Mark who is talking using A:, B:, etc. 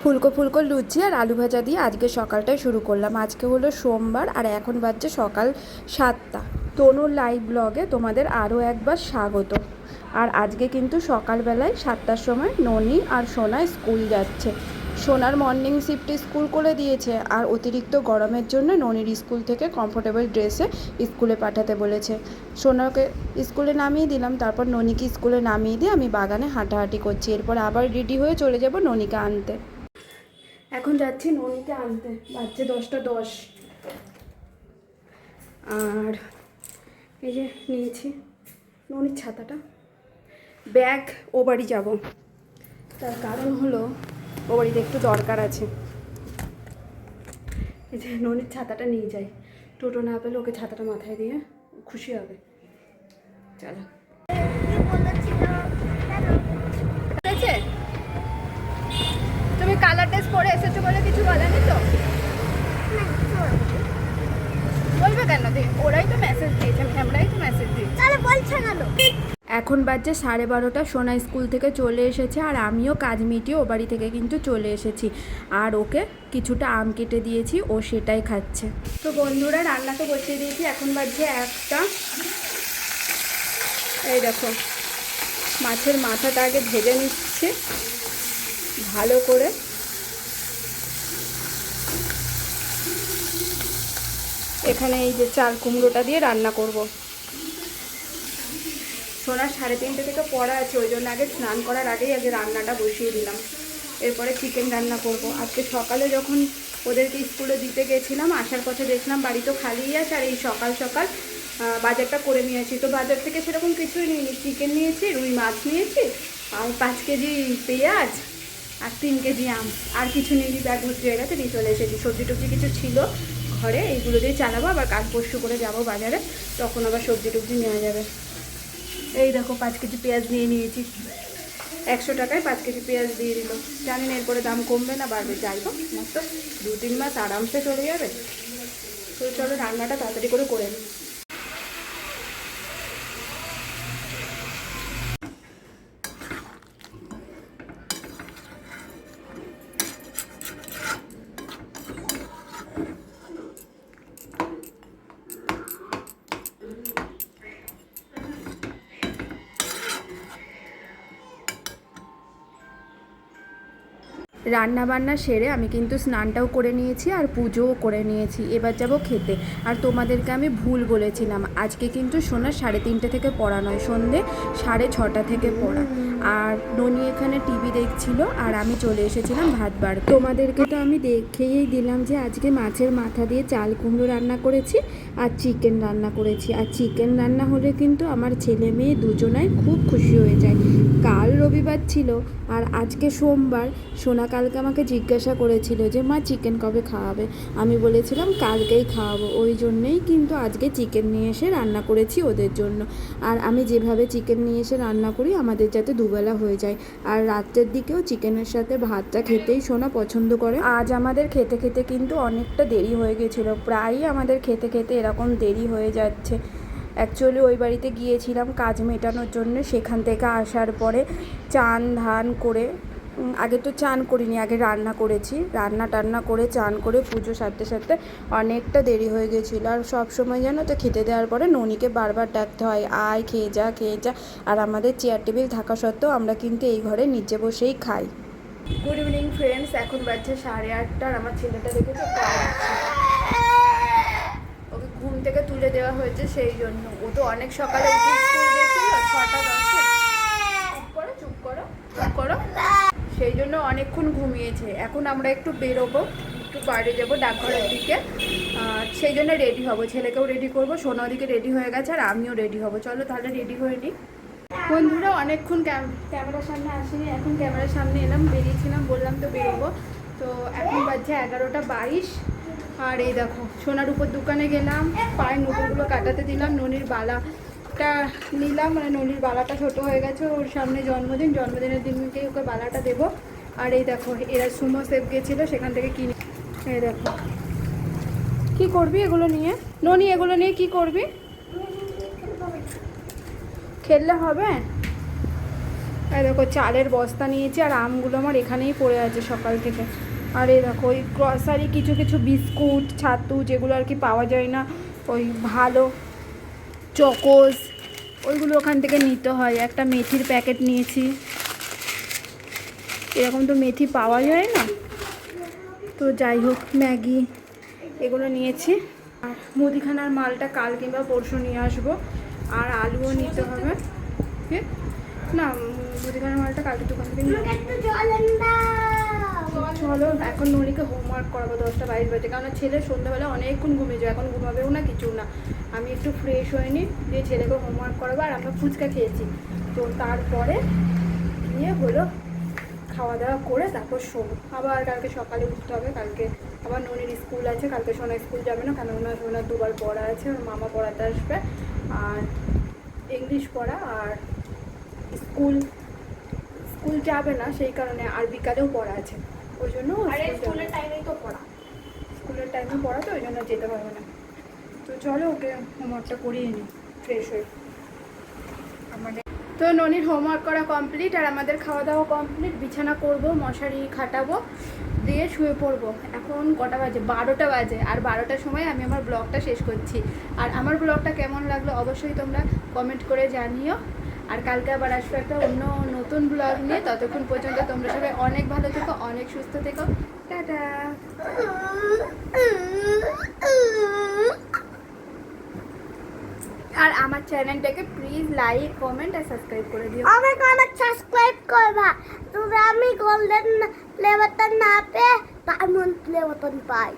A: ফুলকো ফুলকো লুচি আর আলু ভাজা দিয়ে আজকে সকালটাই শুরু করলাম। আজকে হলো সোমবার আর এখন বাজছে সকাল 7টা। তনুর লাইভ ব্লগে তোমাদের আরও একবার স্বাগত। আর আজকে কিন্তু সকালবেলায় 7টার সময় ননি আর সোনা স্কুল যাচ্ছে। সোনার মর্নিং শিফটে স্কুল করে দিয়েছে আর অতিরিক্ত গরমের জন্য ননির স্কুল থেকে কমফোর্টেবল ড্রেসে স্কুলে পাঠাতে বলেছে। সোনাকে স্কুলে নামিয়ে দিলাম, তারপর ননিকে স্কুলে নামিয়ে দিয়ে আমি বাগানে হাঁটাহাঁটি করছি। এরপর আবার রেডি হয়ে চলে যাব ননিকে আনতে। এখন যাচ্ছি ননিকে আনতে, বাজছে 10টা 10। আর এই যে নিয়েছি ননির ছাতাটা, ব্যাগ ও বাড়ি যাব। তার কারণ হলো ও বাড়িতে একটু দরকার আছে। এই যে ননির ছাতাটা নিয়ে যাই, টোটো না পেলে ওকে ছাতাটা মাথায় দিয়ে খুশি হবে। চলো তুমি কালার ড্রেস পরে এসেছো বলে কিছু বলেনি তো? বলবে কেন? ওরাই তো মেসেজ দিয়েছে, আমরাই তো মেসেজ দিয়েছি। তাহলে বলছে কেন? এখন বাজছে 12:30। সোনা স্কুল থেকে চলে এসেছে আর আমিও কাজ মিটিয়ে ও বাড়ি থেকে কিন্তু চলে এসেছি। আর ওকে কিছুটা আম কেটে দিয়েছি, ও সেটাই খাচ্ছে। তো বন্ধুরা, রান্না তো বসিয়ে দিয়েছি। এখন বাজছে 1টা। এই দেখো, মাছের মাথাটা আগে ভেজে নিচ্ছে ভালো করে। এখানে এই যে চাল কুমড়োটা দিয়ে রান্না করব। সোনার 3:30 থেকে পড়া আছে, ওই জন্য আগে স্নান করার আগেই আগে রান্নাটা বসিয়ে দিলাম। এরপরে চিকেন রান্না করব। আজকে সকালে যখন ওদেরকে স্কুলে দিতে গেছিলাম, আসার পথে দেখলাম বাড়ি তো খালিই আছে। আর এই সকাল সকাল বাজারটা করে নিয়েছি। তো বাজার থেকে সেরকম কিছুই নিইনি। চিকেন নিয়েছি, রুই মাছ নিয়েছি, আর 5 কেজি পেঁয়াজ, আর 3 কেজি আম। আর কিছু নিয়ে ব্যাগ ভর্তি হয়ে গেছে, নিয়ে চলে এসেছি। সবজি টবজি কিছু ছিল ঘরে, এইগুলো দিয়ে চালাবো। আবার কাল পরশু করে যাব বাজারে, তখন আবার সবজি টবজি নেওয়া যাবে। এই দেখো 5 কেজি পেঁয়াজ নিয়ে নিয়েছি। 100 টাকায় 5 কেজি পেঁয়াজ দিয়ে দিল। জানি না এরপরে দাম কমবে না বাড়বে, যাই হোক, মাত্র 2-3 মাস আরামসে চলে যাবে। তো চলো রান্নাটা তাড়াতাড়ি করে নিই। রান্না বান্না সেরে আমি কিন্তু স্নানটাও করে নিয়েছি আর পুজোও করে নিয়েছি। এবার যাব খেতে। আর তোমাদেরকে আমি ভুল বলেছিলাম, আজকে কিন্তু সোনা 3:30 থেকে পড়া নয়, সন্ধে 6:30 থেকে পড়া। আর ননি এখানে টিভি দেখছিল আর আমি চলে এসেছিলাম ভাত বার। তোমাদেরকে তো আমি দেখেই দিলাম যে আজকে মাছের মাথা দিয়ে চাল কুমড়ো রান্না করেছি আর চিকেন রান্না করেছি। আর চিকেন রান্না হলে কিন্তু আমার ছেলে মেয়ে দুজনাই খুব খুশি হয়ে যায়। কাল রবিবার ছিল আর আজকে সোমবার। সোনা কালকে আমাকে জিজ্ঞাসা করেছিল যে মা চিকেন কবে খাওয়াবে। আমি বলেছিলাম কালকেই খাওয়াবো। ওই জন্যেই কিন্তু আজকে চিকেন নিয়ে এসে রান্না করেছি ওদের জন্য। আর আমি যেভাবে চিকেন নিয়ে এসে রান্না করি আমাদের যাতে দুবেলা হয়ে যায়। আর রাত্রের দিকেও চিকেনের সাথে ভাতটা খেতেই সোনা পছন্দ করে। আজ আমাদের খেতে খেতে কিন্তু অনেকটা দেরি হয়ে গেছিলো। প্রায়ই আমাদের খেতে খেতে এরকম দেরি হয়ে যাচ্ছে। অ্যাকচুয়ালি ওই বাড়িতে গিয়েছিলাম কাজ মেটানোর জন্য। সেখান থেকে আসার পরে চান ধান করে, আগে তো চান করিনি, আগে রান্না করেছি। রান্না টান্না করে চান করে পুজো সারতে সারতে অনেকটা দেরি হয়ে গেছিলো। আর সব সময় জানো তো খেতে দেওয়ার পরে ননিকে বারবার ডাকতে হয়, আয় খেয়ে যা খেয়ে যা। আর আমাদের চেয়ার টেবিল থাকা সত্ত্বেও আমরা কিন্তু এই ঘরে নিচে বসেই খাই। গুড ইভিনিং ফ্রেন্ডস, এখন বাজছে 8:30। আর আমার ছেলেটা দেখেছো ওকে ঘুম থেকে তুলে দেওয়া হয়েছে সেই জন্য। ও তো অনেক সকালে উঠে স্কুল গেছিল 6টা 10-এ। চুপ করো চুপ করো, সেই জন্য অনেকক্ষণ ঘুমিয়েছে। এখন আমরা একটু বেরোবো, একটু বাইরে যাবো ডাকঘরের দিকে। সেই জন্য রেডি হবো, ছেলেকেও রেডি করবো। সোনা ওদিকে রেডি হয়ে গেছে আর আমিও রেডি হবো। চলো তাহলে রেডি হয়ে নিই। বন্ধুরা, অনেকক্ষণ ক্যামেরার সামনে আসিনি, এখন ক্যামেরার সামনে এলাম। বেরিয়েছিলাম, বললাম তো বেরোবো। তো এখন বাজছে 11টা 22। আর এই দেখো সোনার উপর দোকানে গেলাম, পায়ের নখগুলো কাটাতে দিলাম। ননির বালাটা নিলাম, মানে ননির বালাটা ছোটো হয়ে গেছে। ওর সামনে জন্মদিনের দিনকেই ওকে বালাটা দেবো। আর এই দেখো এরা সুমো সেপ গেছিলো, সেখান থেকে কিনে। এই দেখো কি করবি এগুলো নিয়ে ননি? এগুলো নিয়ে কি করবি? খেললে হবে? এই দেখো চালের বস্তা নিয়েছি, আর আমগুলো আমার এখানেই পড়ে আছে সকাল থেকে। আর এই দেখো ওই গ্রসারি কিছু কিছু বিস্কুট, ছাতু, যেগুলো আর কি পাওয়া যায় না, ওই ভালো চকোস, ওইগুলো ওখান থেকে নিতে হয়। একটা মেথির প্যাকেট নিয়েছি, এরকম তো মেথি পাওয়া যায় না, তো যাই হোক ম্যাগি এগুলো নিয়েছি। আর মুদিখানার মালটা কাল কিংবা পরশু নিয়ে আসবো। আর আলুও নিতে হবে, ঠিক না? মুদিখানার মালটা কালকে দোকান থেকে নিয়ে আসবো। চলো এখন ননিকে হোমওয়ার্ক করাবো, 10টা 22 বাজে, কারণ ছেলে সন্ধ্যাবেলা অনেকক্ষণ ঘুমিয়ে যায়, এখন ঘুমাবেও না কিছু না। আমি একটু ফ্রেশ হইনি, দিয়ে ছেলেকে হোমওয়ার্ক করাবো। আর আমরা ফুচকা খেয়েছি, তো তারপরে গিয়ে হলো খাওয়া দাওয়া করে তারপর শোবো। আবার কালকে সকালে উঠতে হবে, কালকে আবার ননির স্কুল আছে। কালকে সোনা স্কুল যাবে না, কারণ ওনার 2বার পড়া আছে, ওর মামা পড়াতে আসবে, আর ইংলিশ পড়া, আর স্কুল যাবে না সেই কারণে, আর বিকালেও পড়া আছে, ওই জন্য স্কুলের টাইমেই তো পড়া, স্কুলের টাইমে পড়া, তো ওই জন্য যেতে পারবে না। তো চলো ওকে হোমওয়ার্কটা করিয়ে নিই ফ্রেশ হয়ে। আমাদের তো ননির হোমওয়ার্ক করা কমপ্লিট, আর আমাদের খাওয়া দাওয়া কমপ্লিট। বিছানা করব, মশারি খাটাবো, দিয়ে শুয়ে পড়বো। এখন কটা বাজে? 12টা বাজে। আর 12টার সময় আমি আমার ব্লগটা শেষ করছি। আর আমার ব্লগটা কেমন লাগলো অবশ্যই তোমরা কমেন্ট করে জানিও। আর কালকে আবার আসবো একটা অন্য নতুন ব্লগ নিয়ে। ততক্ষণ পর্যন্ত তোমরা সবাই অনেক ভালো থেকো, অনেক সুস্থ থেকো। টাটা। আর আমার চ্যানেলটাকে প্লিজ লাইক, কমেন্ট আর সাবস্ক্রাইব করে দিও।
B: অনেক অনেক সাবস্ক্রাইব করবা। তুমি আমি গোল্ডেন প্লে বাটন না পেয়ে ডায়মন্ড প্লে বাটন পাই।